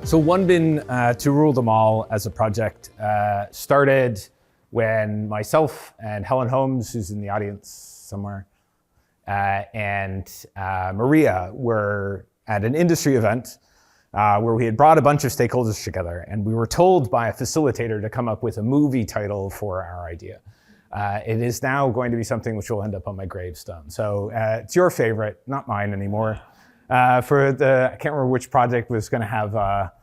So OneBin to Rule Them All as a project started when myself and Helen Holmes, who's in the audience somewhere, and Maria were at an industry event where we had brought a bunch of stakeholders together, and we were told by a facilitator to come up with a movie title for our idea. It is now going to be something which will end up on my gravestone. So it's your favorite, not mine anymore. I can't remember which project was going to have a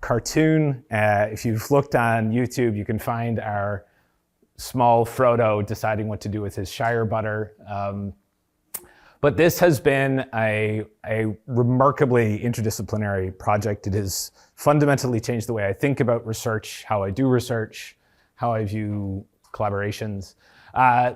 cartoon. If you've looked on YouTube, you can find our small Frodo deciding what to do with his Shire butter. But this has been a remarkably interdisciplinary project. It has fundamentally changed the way I think about research, how I do research, how I view collaborations.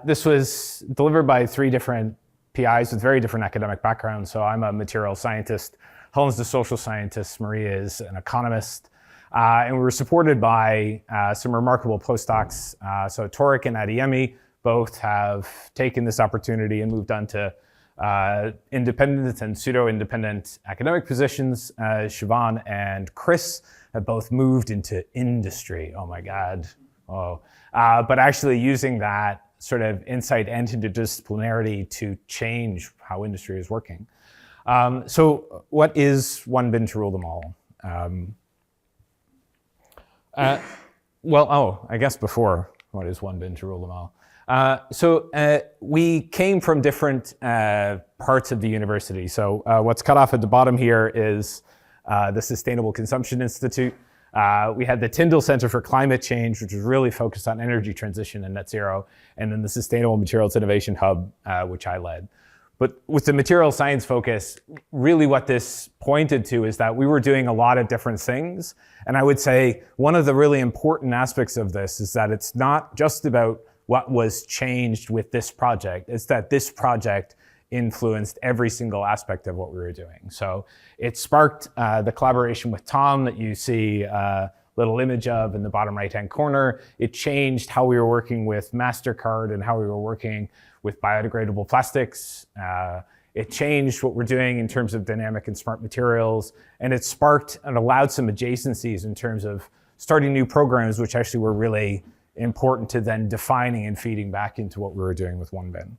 This was delivered by 3 different PIs with very different academic backgrounds. So I'm a material scientist, Helen's a social scientist, Maria is an economist. And we were supported by some remarkable postdocs. So Torek and Adeyemi both have taken this opportunity and moved on to independent and pseudo-independent academic positions. Siobhan and Chris have both moved into industry. Oh my God. But actually using that sort of insight and interdisciplinarity to change how industry is working. So what is OneBin to Rule Them All? I guess before, what is OneBin to Rule Them All? We came from different parts of the university. So what's cut off at the bottom here is the Sustainable Consumption Institute. We had the Tyndall Center for Climate Change, which was really focused on energy transition and net zero, and then the Sustainable Materials Innovation Hub, which I led. But with the material science focus, really what this pointed to is that we were doing a lot of different things. And I would say one of the really important aspects of this is that it's not just about what was changed with this project, it's that this project influenced every single aspect of what we were doing. So it sparked the collaboration with Tom that you see a little image of in the bottom right-hand corner. It changed how we were working with MasterCard and how we were working with biodegradable plastics. It changed what we're doing in terms of dynamic and smart materials. And it sparked and allowed some adjacencies in terms of starting new programs, which actually were really important to then defining and feeding back into what we were doing with OneBin.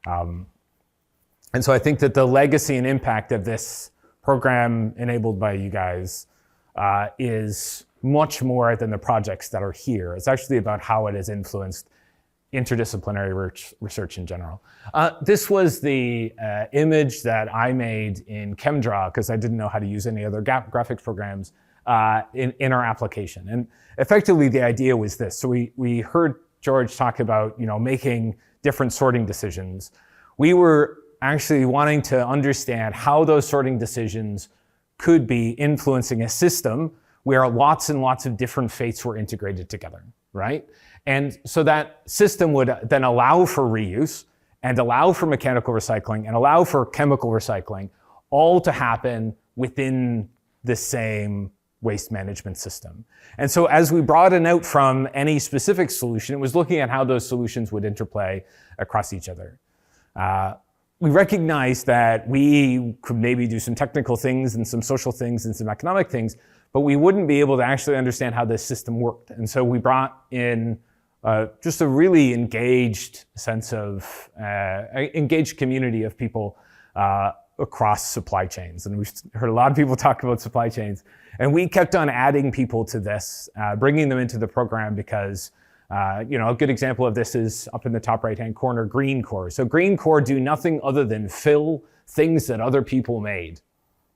And so I think that the legacy and impact of this program enabled by you guys is much more than the projects that are here. It's actually about how it has influenced interdisciplinary research in general. This was the image that I made in ChemDraw because I didn't know how to use any other graphics programs in our application. And effectively the idea was this. So we heard George talk about making different sorting decisions. We were actually wanting to understand how those sorting decisions could be influencing a system where lots and lots of different fates were integrated together, right? And so that system would then allow for reuse and allow for mechanical recycling and allow for chemical recycling, all to happen within the same waste management system. And so as we broaden out from any specific solution, it was looking at how those solutions would interplay across each other. We recognized that we could maybe do some technical things and some social things and some economic things, but we wouldn't be able to actually understand how this system worked. And so we brought in just a really engaged sense of, engaged community of people across supply chains. And we've heard a lot of people talk about supply chains. And we kept on adding people to this, bringing them into the program because a good example of this is up in the top right-hand corner, Greencore. So Greencore do nothing other than fill things that other people made,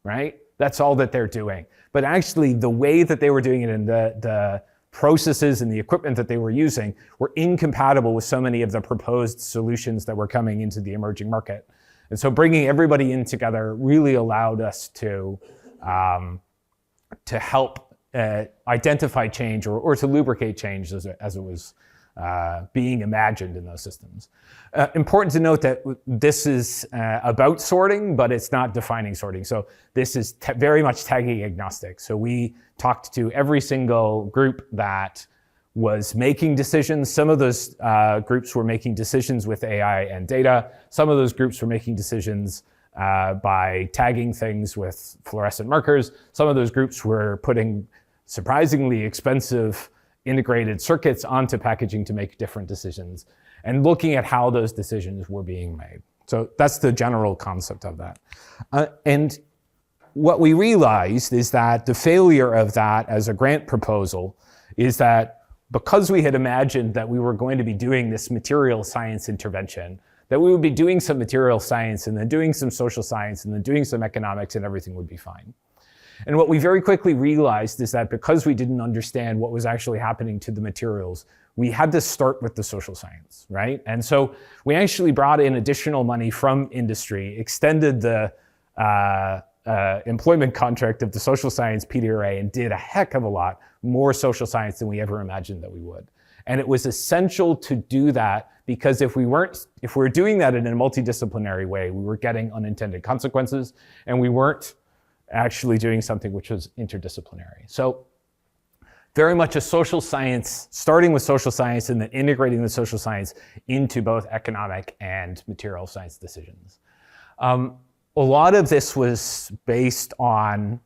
right? That's all that they're doing. But actually the way that they were doing it and the processes and the equipment that they were using were incompatible with so many of the proposed solutions that were coming into the emerging market. And so bringing everybody in together really allowed us to help identify change or to lubricate change as it was being imagined in those systems. Important to note that this is about sorting, but it's not defining sorting. So this is very much tagging agnostic. So we talked to every single group that was making decisions. Some of those groups were making decisions with AI and data. Some of those groups were making decisions by tagging things with fluorescent markers. Some of those groups were putting surprisingly expensive integrated circuits onto packaging to make different decisions, and looking at how those decisions were being made. So that's the general concept of that. And what we realized is that the failure of that as a grant proposal is that because we had imagined that we were going to be doing this material science intervention, that we would be doing some material science and then doing some social science and then doing some economics and everything would be fine. And what we very quickly realized is that because we didn't understand what was actually happening to the materials, we had to start with the social science, right? And so we actually brought in additional money from industry, extended the employment contract of the social science PDRA, and did a heck of a lot more social science than we ever imagined that we would. And it was essential to do that because if we were doing that in a multidisciplinary way, we were getting unintended consequences, and we weren't actually doing something which was interdisciplinary. So very much a social science, starting with social science and then integrating the social science into both economic and material science decisions. A lot of this was based on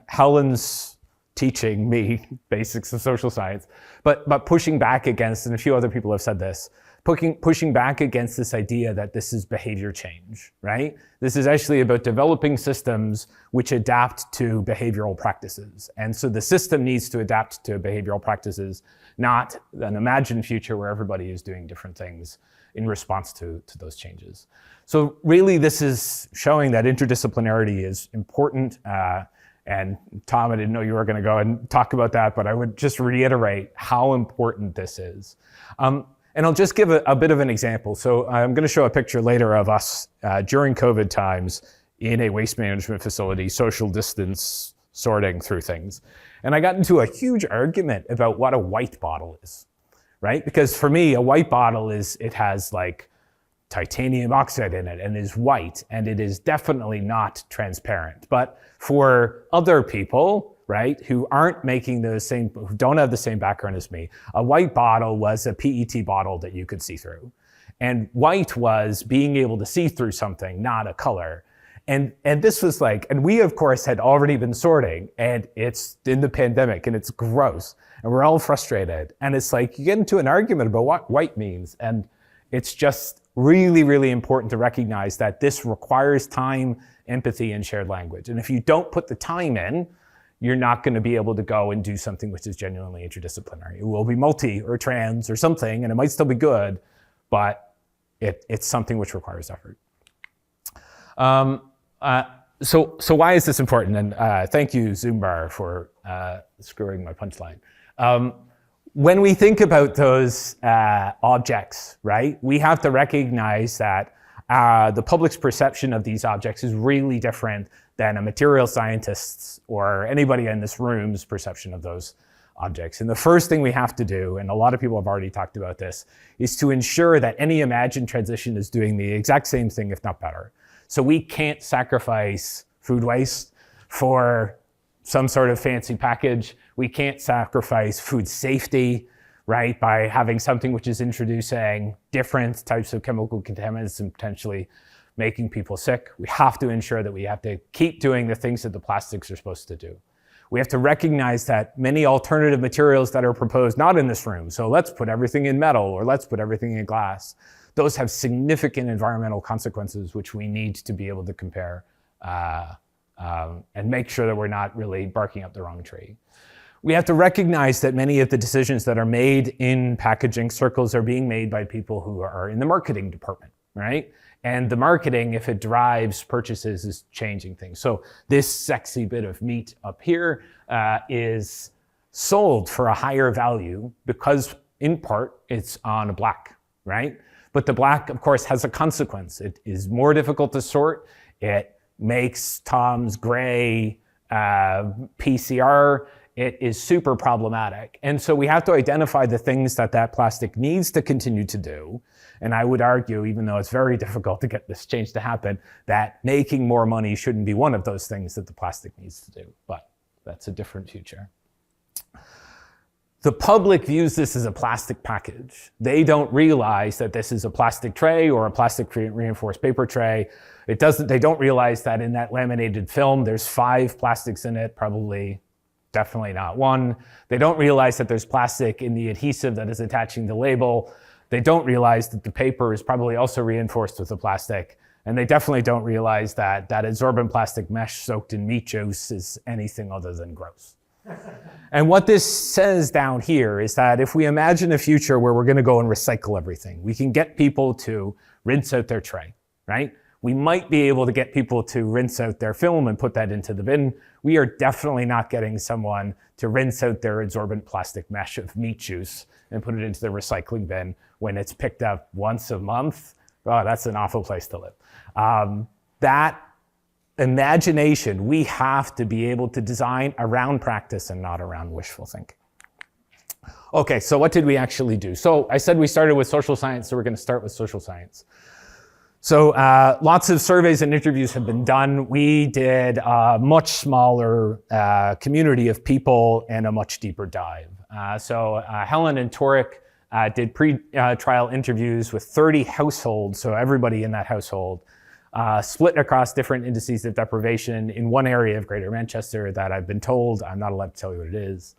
Helen's teaching me basics of social science, but pushing back against, and a few other people have said this, pushing back against this idea that this is behavior change, right? This is actually about developing systems which adapt to behavioral practices. And so the system needs to adapt to behavioral practices, not an imagined future where everybody is doing different things in response to those changes. So really this is showing that interdisciplinarity is important. And Tom, I didn't know you were going to go and talk about that, but I would just reiterate how important this is. And I'll just give a bit of an example. So I'm going to show a picture later of us during COVID times in a waste management facility, social distance sorting through things. And I got into a huge argument about what a white bottle is, right? Because for me, a white bottle it has like titanium oxide in it and is white, and it is definitely not transparent. But for other people, right, who aren't making who don't have the same background as me, a white bottle was a PET bottle that you could see through. And white was being able to see through something, not a color. And this was like, and we of course had already been sorting, and it's in the pandemic and it's gross and we're all frustrated. And it's like, you get into an argument about what white means. And it's just really, really important to recognize that this requires time, empathy, and shared language. And if you don't put the time in, you're not going to be able to go and do something which is genuinely interdisciplinary. It will be multi or trans or something, and it might still be good, but it's something which requires effort. So why is this important? And thank you, Zoombar, for screwing my punchline. When we think about those objects, right, we have to recognize that the public's perception of these objects is really different than a material scientist's or anybody in this room's perception of those objects. And the first thing we have to do, and a lot of people have already talked about this, is to ensure that any imagined transition is doing the exact same thing, if not better. So we can't sacrifice food waste for some sort of fancy package. We can't sacrifice food safety, right, by having something which is introducing different types of chemical contaminants and potentially making people sick. We have to ensure that we have to keep doing the things that the plastics are supposed to do. We have to recognize that many alternative materials that are proposed, not in this room, so let's put everything in metal or let's put everything in glass, those have significant environmental consequences which we need to be able to compare and make sure that we're not really barking up the wrong tree. We have to recognize that many of the decisions that are made in packaging circles are being made by people who are in the marketing department, right? And the marketing, if it drives purchases, is changing things. So this sexy bit of meat up here is sold for a higher value because, in part, it's on a black, right? But the black, of course, has a consequence. It is more difficult to sort. It makes Tom's gray PCR. It is super problematic. And so we have to identify the things that that plastic needs to continue to do. And I would argue, even though it's very difficult to get this change to happen, that making more money shouldn't be one of those things that the plastic needs to do. But that's a different future. the public views this as a plastic package. They don't realize that this is a plastic tray or a plastic reinforced paper tray. They don't realize that in that laminated film, there's 5 plastics in it, definitely not 1. They don't realize that there's plastic in the adhesive that is attaching the label. They don't realize that the paper is probably also reinforced with the plastic. And they definitely don't realize that that adsorbent plastic mesh soaked in meat juice is anything other than gross. And what this says down here is that if we imagine a future where we're going to go and recycle everything, we can get people to rinse out their tray, right? We might be able to get people to rinse out their film and put that into the bin. We are definitely not getting someone to rinse out their adsorbent plastic mesh of meat juice and put it into the recycling bin when it's picked up once a month. Oh, that's an awful place to live. That imagination, we have to be able to design around practice and not around wishful thinking. Okay, so what did we actually do? So I said we started with social science, so we're going to start with social science. So lots of surveys and interviews have been done. We did a much smaller community of people and a much deeper dive. So Helen and Torek did pre-trial interviews with 30 households, so everybody in that household, split across different indices of deprivation in one area of Greater Manchester that I've been told, I'm not allowed to tell you what it is.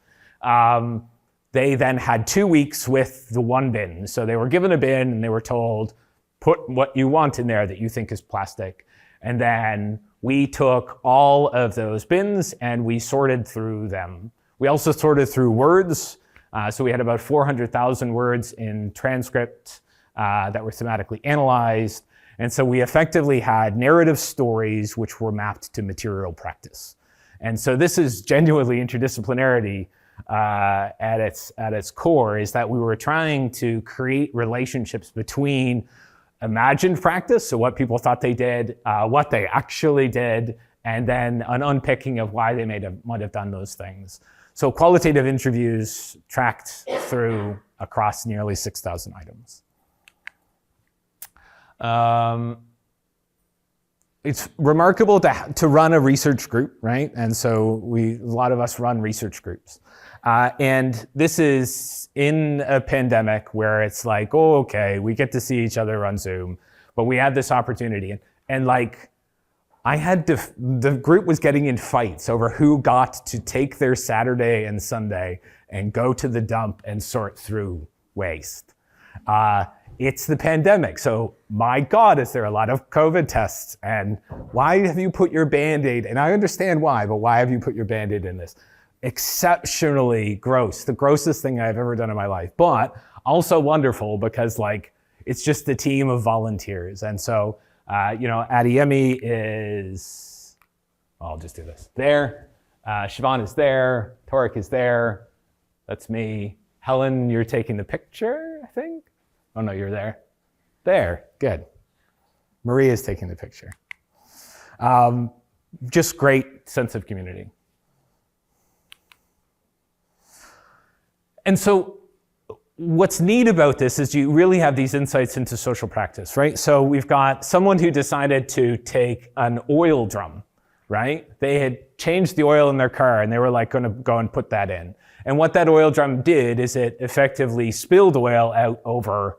They then had 2 weeks with the one bin. So they were given a bin and they were told, put what you want in there that you think is plastic. And then we took all of those bins and we sorted through them. We also sorted through words. So we had about 400,000 words in transcript that were thematically analyzed. And so we effectively had narrative stories which were mapped to material practice. And so this is genuinely interdisciplinarity at its core, is that we were trying to create relationships between imagined practice, so what people thought they did, what they actually did, and then an unpicking of why they might have done those things. So qualitative interviews tracked through across nearly 6,000 items. It's remarkable to run a research group, right? And so a lot of us run research groups. And this is in a pandemic where it's like, oh, okay, we get to see each other on Zoom, but we had this opportunity. And like, the group was getting in fights over who got to take their Saturday and Sunday and go to the dump and sort through waste. It's the pandemic, so my God, is there a lot of COVID tests? And why have you put your Band-Aid, and I understand why, but why have you put your Band-Aid in this? Exceptionally gross, the grossest thing I've ever done in my life, but also wonderful because like, it's just a team of volunteers. And so, Adiemi is, I'll just do this, there. Siobhan is there, Torek is there, that's me. Helen, you're taking the picture, I think? Oh no, you're there. There, good. Maria's taking the picture. Just great sense of community. And so what's neat about this is you really have these insights into social practice, right? So we've got someone who decided to take an oil drum, right? They had changed the oil in their car and they were like gonna go and put that in. And what that oil drum did is it effectively spilled oil out over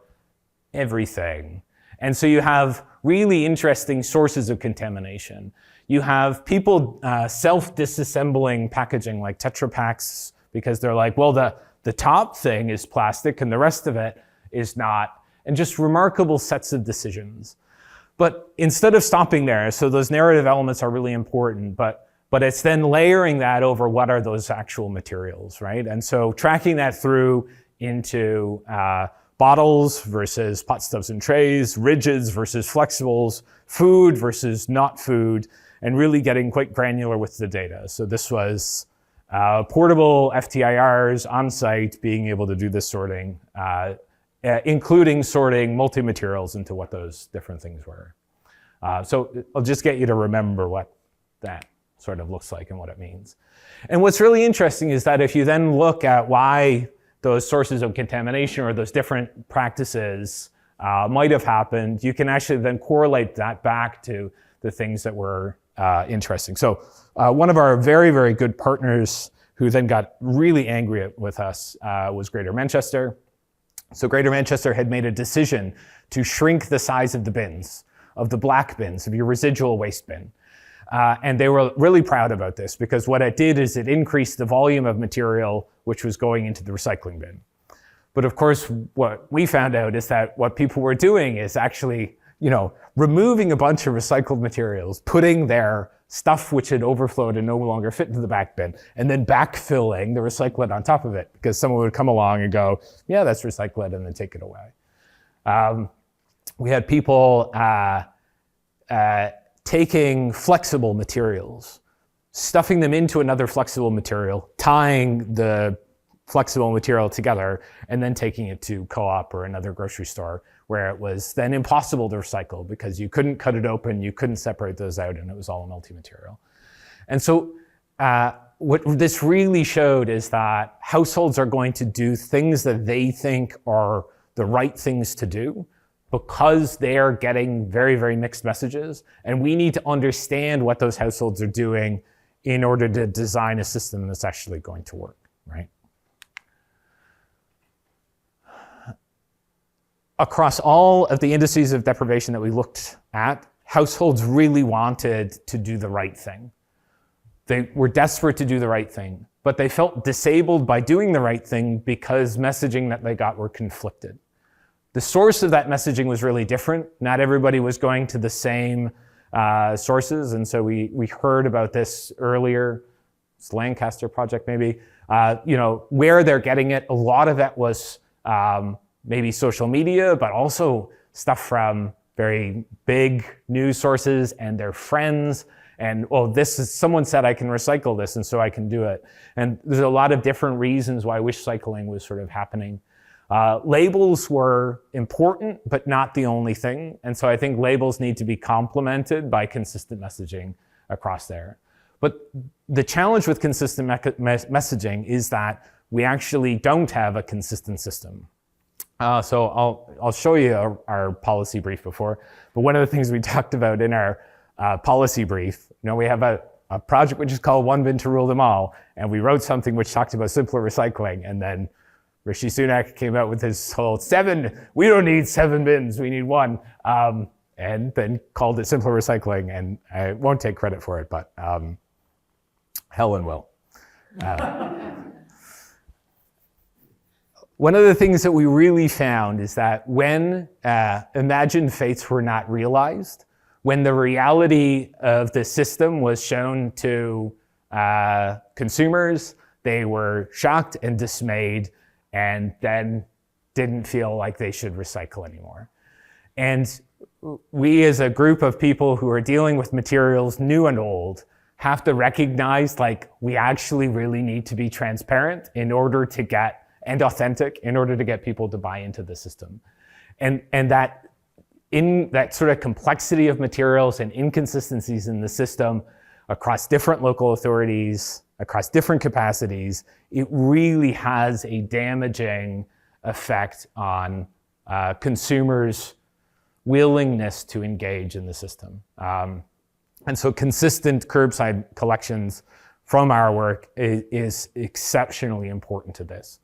everything. And so you have really interesting sources of contamination. You have people self-disassembling packaging like Tetra Paks because they're like, well, the top thing is plastic and the rest of it is not, and just remarkable sets of decisions. But instead of stopping there, so those narrative elements are really important, but it's then layering that over what are those actual materials, right? And so tracking that through into bottles versus pot stubs and trays, rigids versus flexibles, food versus not food, and really getting quite granular with the data. So this was portable FTIRs on site being able to do this sorting, including sorting multi-materials into what those different things were. So I'll just get you to remember what that sort of looks like and what it means. And what's really interesting is that if you then look at why those sources of contamination or those different practices might have happened, you can actually then correlate that back to the things that were interesting. So one of our very, very good partners who then got really angry with us, was Greater Manchester. So Greater Manchester had made a decision to shrink the size of the bins, of the black bins, of your residual waste bin. And they were really proud about this because what it did is it increased the volume of material which was going into the recycling bin. But of course, what we found out is that what people were doing is actually, removing a bunch of recycled materials, putting their stuff which had overflowed and no longer fit into the back bin, and then backfilling the recyclate on top of it because someone would come along and go, yeah, that's recyclate, and then take it away. We had people taking flexible materials, stuffing them into another flexible material, tying the flexible material together, and then taking it to Co-op or another grocery store where it was then impossible to recycle because you couldn't cut it open, you couldn't separate those out, and it was all multi-material. And so what this really showed is that households are going to do things that they think are the right things to do because they're getting very, very mixed messages. And we need to understand what those households are doing in order to design a system that's actually going to work, right? Across all of the indices of deprivation that we looked at, households really wanted to do the right thing. They were desperate to do the right thing, but they felt disabled by doing the right thing because messaging that they got were conflicted. The source of that messaging was really different. Not everybody was going to the same sources, and so we heard about this earlier. It's Lancaster Project maybe. Where they're getting it, a lot of that was maybe social media, but also stuff from very big news sources and their friends. And, someone said I can recycle this, and so I can do it. And there's a lot of different reasons why wish cycling was sort of happening. Labels were important, but not the only thing. And so I think labels need to be complemented by consistent messaging across there. But the challenge with consistent messaging is that we actually don't have a consistent system. So I'll show you our policy brief before, but one of the things we talked about in our policy brief, we have a project which is called One Bin to Rule Them All, and we wrote something which talked about simpler recycling, and then Rishi Sunak came out with his whole we don't need 7 bins, we need 1, and then called it simpler recycling, and I won't take credit for it, but Helen will. One of the things that we really found is that when imagined fates were not realized, when the reality of the system was shown to consumers, they were shocked and dismayed and then didn't feel like they should recycle anymore. And we as a group of people who are dealing with materials new and old have to recognize we actually really need to be transparent in order to get and authentic in order to get people to buy into the system. And that in that sort of complexity of materials and inconsistencies in the system across different local authorities, across different capacities, it really has a damaging effect on consumers' willingness to engage in the system. And so consistent curbside collections from our work is exceptionally important to this.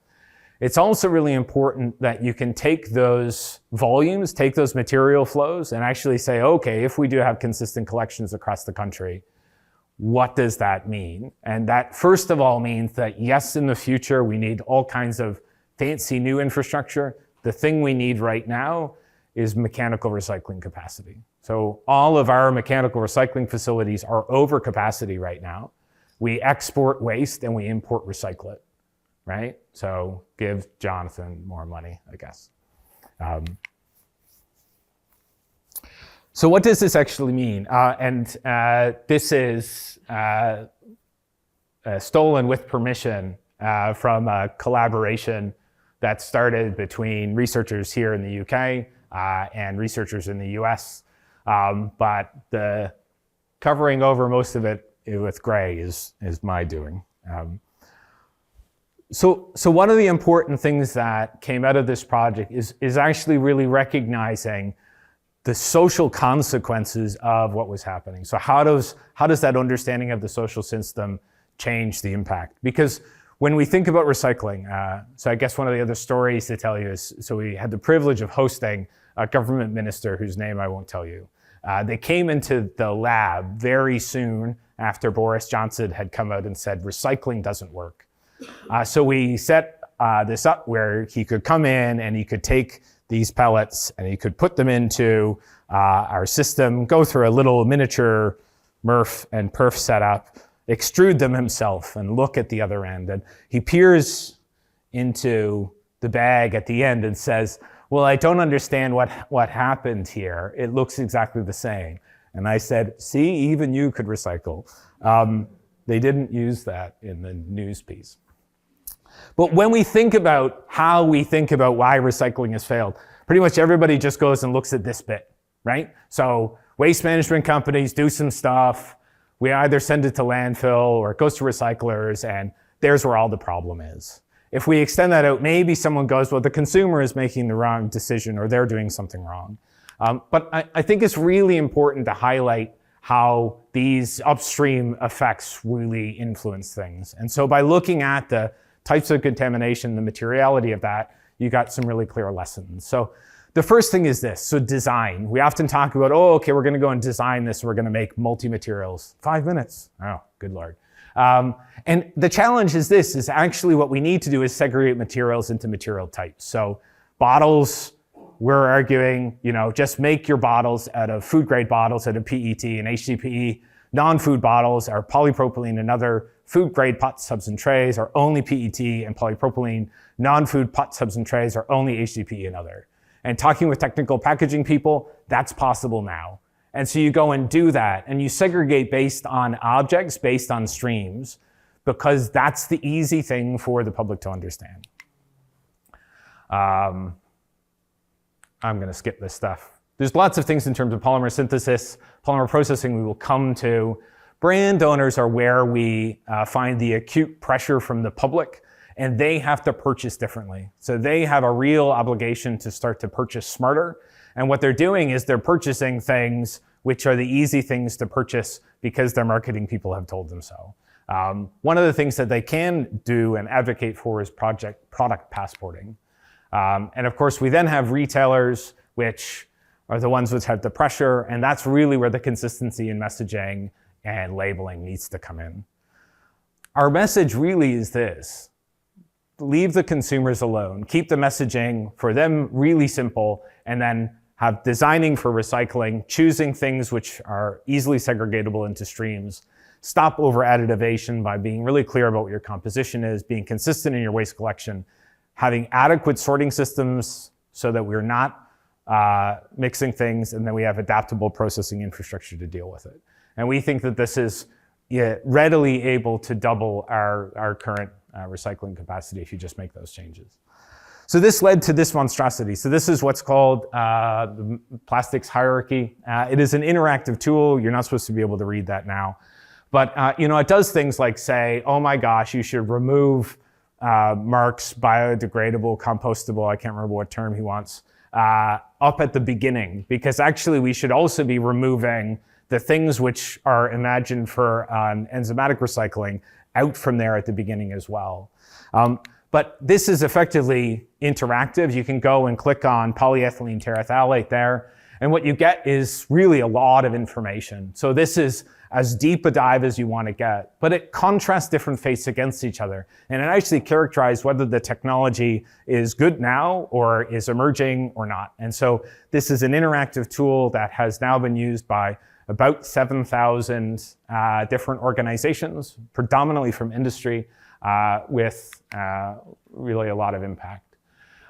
It's also really important that you can take those volumes, take those material flows, and actually say, okay, if we do have consistent collections across the country, what does that mean? And that first of all means that yes, in the future, we need all kinds of fancy new infrastructure. The thing we need right now is mechanical recycling capacity. So all of our mechanical recycling facilities are over capacity right now. We export waste and we import recyclate, right? So give Jonathan more money, I guess. So what does this actually mean? This is stolen with permission from a collaboration that started between researchers here in the UK and researchers in the US. But the covering over most of it with gray is my doing. So one of the important things that came out of this project is actually really recognizing the social consequences of what was happening. So how does that understanding of the social system change the impact. Because when we think about recycling, so I guess one of the other stories to tell you is, so we had the privilege of hosting a government minister whose name I won't tell you. They came into the lab very soon after Boris Johnson had come out and said, recycling doesn't work. So we set this up where he could come in and he could take these pellets and he could put them into our system, go through a little miniature MRF and perf setup, extrude them himself and look at the other end. And he peers into the bag at the end and says, well, I don't understand what happened here. It looks exactly the same. And I said, see, even you could recycle. They didn't use that in the news piece. But when we think about how we think about why recycling has failed, pretty much everybody just goes and looks at this bit, right? So waste management companies do some stuff. We either send it to landfill or it goes to recyclers, and there's where all the problem is. If we extend that out, maybe someone goes, well, the consumer is making the wrong decision or they're doing something wrong. But I think it's really important to highlight how these upstream effects really influence things. And so by looking at the types of contamination, the materiality of that, you got some really clear lessons. So the first thing is this, so design. We often talk about, oh, okay, we're gonna go and design this, we're gonna make multi-materials. 5 minutes, oh, good Lord. And the challenge is this, is actually what we need to do is segregate materials into material types. So bottles, we're arguing, just make your bottles out of food grade bottles out of PET and HDPE. Non-food bottles are polypropylene and other food grade pot subs and trays are only PET and polypropylene. Non-food pot subs and trays are only HDPE and other. And talking with technical packaging people, that's possible now. And so you go and do that and you segregate based on objects, based on streams, because that's the easy thing for the public to understand. I'm gonna skip this stuff. There's lots of things in terms of polymer synthesis, polymer processing we will come to. Brand owners are where we find the acute pressure from the public, and they have to purchase differently. So they have a real obligation to start to purchase smarter. And what they're doing is they're purchasing things which are the easy things to purchase because their marketing people have told them so. One of the things that they can do and advocate for is product passporting. And of course, we then have retailers, which are the ones which have the pressure, and that's really where the consistency in messaging and labeling needs to come in. Our message really is this: leave the consumers alone, keep the messaging for them really simple, and then have designing for recycling, choosing things which are easily segregatable into streams. Stop over additivation by being really clear about what your composition is, being consistent in your waste collection, having adequate sorting systems so that we're not mixing things, and then we have adaptable processing infrastructure to deal with it. And we think that this is readily able to double our current recycling capacity if you just make those changes. So this led to this monstrosity. So this is what's called the plastics hierarchy. It is an interactive tool. You're not supposed to be able to read that now. But it does things like say, oh my gosh, you should remove Mark's biodegradable, compostable, I can't remember what term he wants, up at the beginning, because actually we should also be removing the things which are imagined for enzymatic recycling out from there at the beginning as well. But this is effectively interactive. You can go and click on polyethylene terephthalate there, and what you get is really a lot of information. So this is as deep a dive as you want to get, but it contrasts different faiths against each other. And it actually characterizes whether the technology is good now or is emerging or not. And so this is an interactive tool that has now been used by about 7,000 different organizations, predominantly from industry, with really a lot of impact.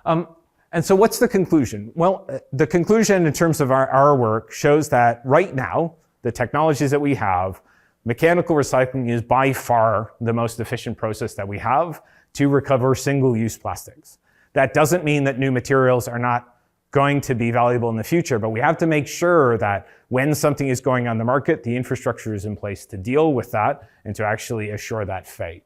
And so what's the conclusion? Well, the conclusion in terms of our work shows that right now, the technologies that we have, mechanical recycling is by far the most efficient process that we have to recover single-use plastics. That doesn't mean that new materials are not going to be valuable in the future, but we have to make sure that when something is going on the market, the infrastructure is in place to deal with that and to actually assure that fate.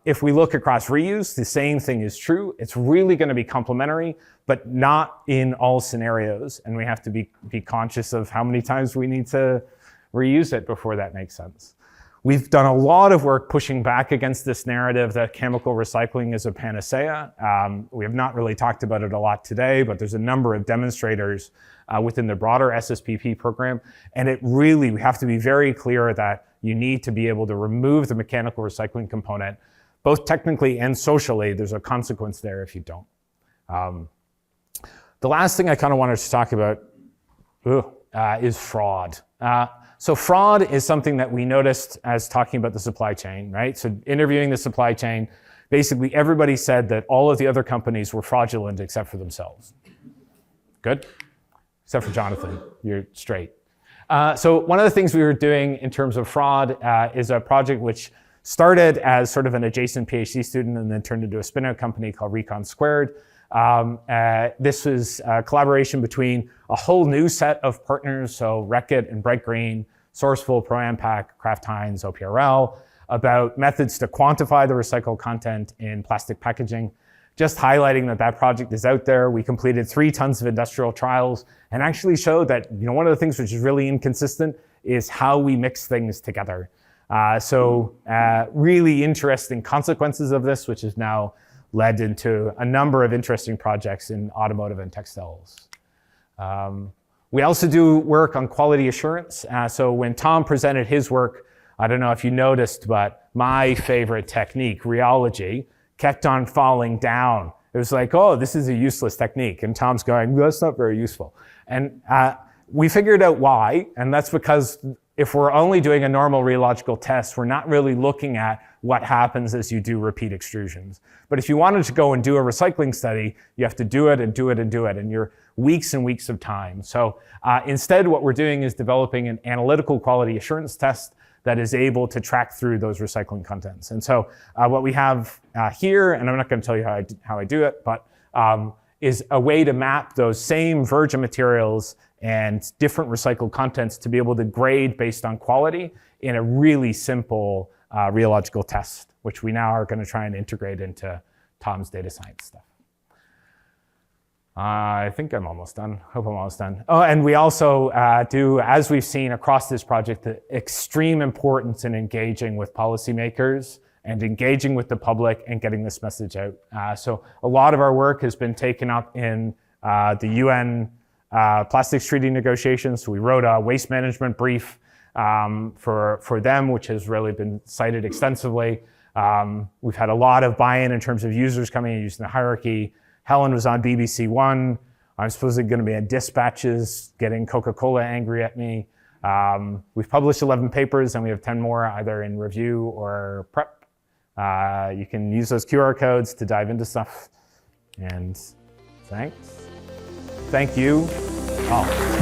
If we look across reuse, the same thing is true. It's really going to be complementary, but not in all scenarios. And we have to be conscious of how many times we need to reuse it before that makes sense. We've done a lot of work pushing back against this narrative that chemical recycling is a panacea. We have not really talked about it a lot today, but there's a number of demonstrators within the broader SSPP program. And we have to be very clear that you need to be able to remove the mechanical recycling component, both technically and socially. There's a consequence there if you don't. The last thing I kind of wanted to talk about is fraud. So fraud is something that we noticed as talking about the supply chain, right? So interviewing the supply chain, basically everybody said that all of the other companies were fraudulent except for themselves. Good? Except for Jonathan, you're straight. So one of the things we were doing in terms of fraud is a project which started as sort of an adjacent PhD student and then turned into a spin-out company called Recon Squared. This was a collaboration between a whole new set of partners, so Reckitt and Bright Green, Sourceful, Proampac, Kraft Heinz, OPRL, about methods to quantify the recycled content in plastic packaging. Just highlighting that that project is out there. We completed 3 tons of industrial trials and actually showed that one of the things which is really inconsistent is how we mix things together. Really interesting consequences of this, which has now led into a number of interesting projects in automotive and textiles. We also do work on quality assurance. So when Tom presented his work, I don't know if you noticed, but my favorite technique, rheology, kept on falling down. It was like, oh, this is a useless technique. And Tom's going, that's not very useful. And we figured out why, and that's because if we're only doing a normal rheological test, we're not really looking at what happens as you do repeat extrusions. But if you wanted to go and do a recycling study, you have to do it and do it and do it, and you're weeks and weeks of time. So instead, what we're doing is developing an analytical quality assurance test that is able to track through those recycling contents. And so what we have here, and I'm not going to tell you how I do it, but is a way to map those same virgin materials and different recycled contents to be able to grade based on quality in a really simple rheological test, which we now are going to try and integrate into Tom's data science stuff. I think I'm almost done. Hope I'm almost done. Oh, and we also do, as we've seen across this project, the extreme importance in engaging with policymakers and engaging with the public and getting this message out. So a lot of our work has been taken up in the UN plastics treaty negotiations. So we wrote a waste management brief for them, which has really been cited extensively. We've had a lot of buy-in in terms of users coming and using the hierarchy. Helen was on BBC One. I'm supposedly going to be at Dispatches, getting Coca-Cola angry at me. We've published 11 papers, and we have 10 more either in review or prep. You can use those QR codes to dive into stuff. And thanks. Thank you. Oh.